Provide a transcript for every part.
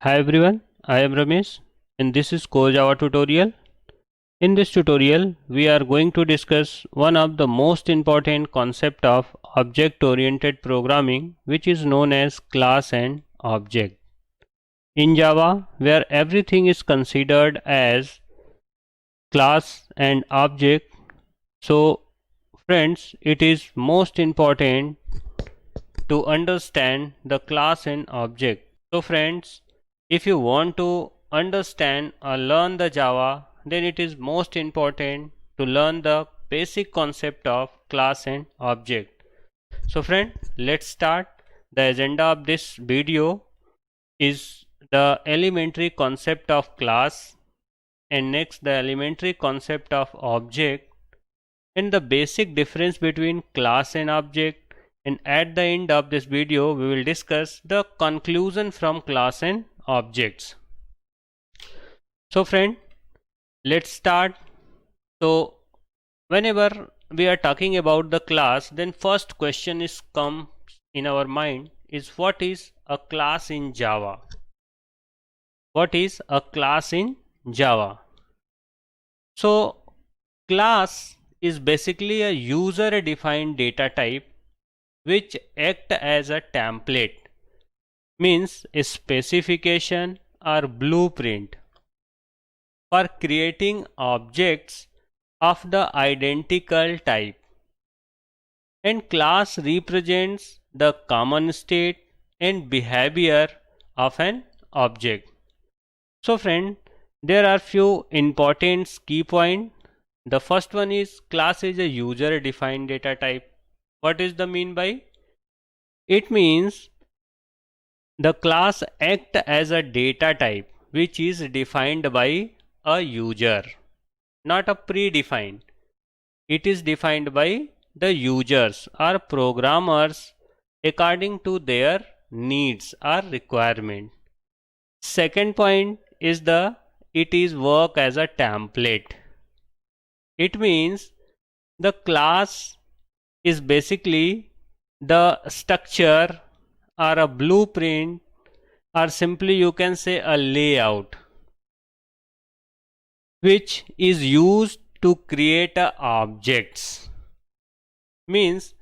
Hi everyone, I am Ramesh and this is Core Java tutorial. In this tutorial, we are going to discuss one of the most important concept of object-oriented programming, which is known as class and object. In Java, where everything is considered as class and object, so friends, it is most important to understand the class and object. So friends, if you want to understand or learn the Java, then it is most important to learn the basic concept of class and object. So friend, let's start. The agenda of this video is the elementary concept of class, and next the elementary concept of object, and the basic difference between class and object, and at the end of this video we will discuss the conclusion from class and objects. So friend, let's start. So whenever we are talking about the class, then first question is come in our mind is what is a class in Java? What is a class in Java? So class is basically a user defined data type which act as a template, means a specification or blueprint for creating objects of the identical type, and class represents the common state and behavior of an object. So friend, there are few important key points. The first one is class is a user defined data type. What is the mean by? It means the class act as a data type which is defined by a user, not a predefined. It is defined by the users or programmers according to their needs or requirement. Second point is it is work as a template. It means the class is basically the structure or a blueprint, or simply you can say a layout, which is used to create objects. Means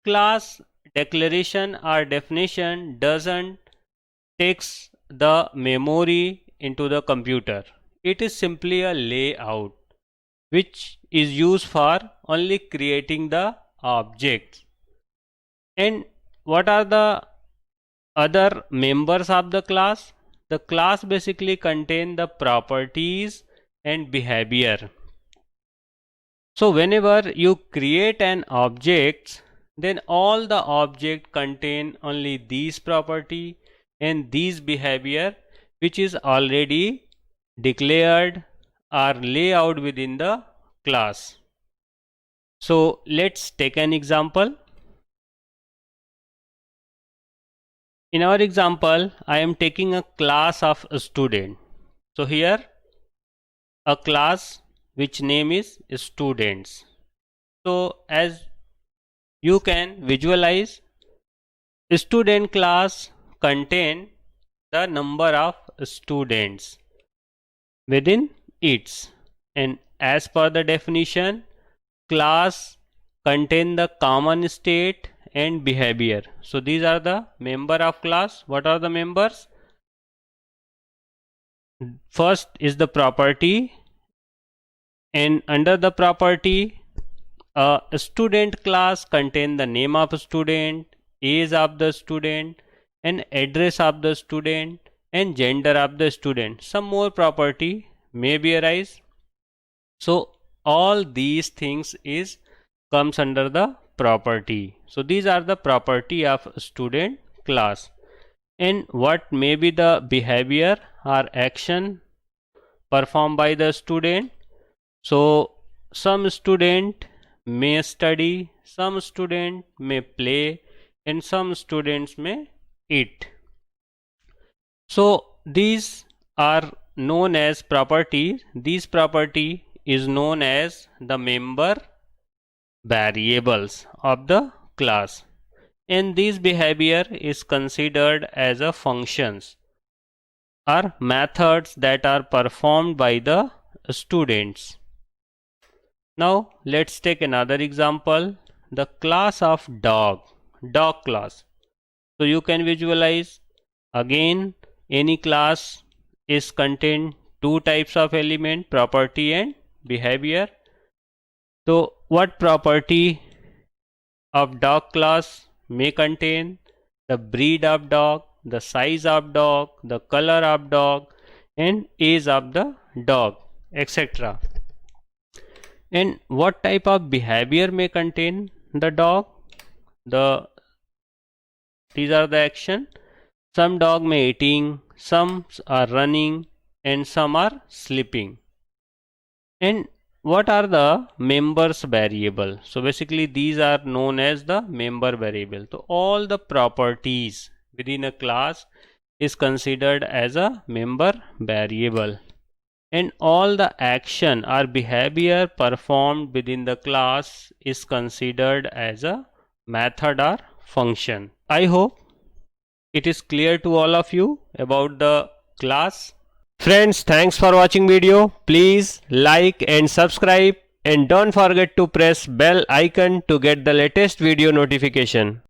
class declaration or definition doesn't takes the memory into the computer. It is simply a layout which is used for only creating the objects. And what are the other members of the class? The class basically contain the properties and behavior. So whenever you create an object, then all the object contain only these property and these behavior which is already declared or layout within the class. So let's take an example. In our example, I am taking a class of a student. So here a class which name is students. So as you can visualize, student class contain the number of students within its, and as per the definition, class contain the common state and behavior. So these are the member of class. What are the members? First is the property, and under the property a student class contain the name of student, age of the student, and address of the student, and gender of the student. Some more property may be arise. So all these things is comes under the property. So these are the property of student class. And what may be the behavior or action performed by the student? So some student may study, some student may play, and some students may eat. So these are known as property. This property is known as the member variables of the class, and this behavior is considered as a functions. are methods that are performed by the students. Now let's take another example, the class of dog class. So you can visualize, again any class is contain two types of element, property and behavior. So what property of dog class may contain? The breed of dog, the size of dog, the color of dog and age of the dog, etc. And what type of behavior may contain the dog? These are the action. Some dog may eating, some are running and some are sleeping. And what are the members variable? So basically these are known as the member variable. So all the properties within a class is considered as a member variable, and all the action or behavior performed within the class is considered as a method or function. I hope it is clear to all of you about the class. Friends, thanks for watching video. Please like and subscribe, and don't forget to press bell icon to get the latest video notification.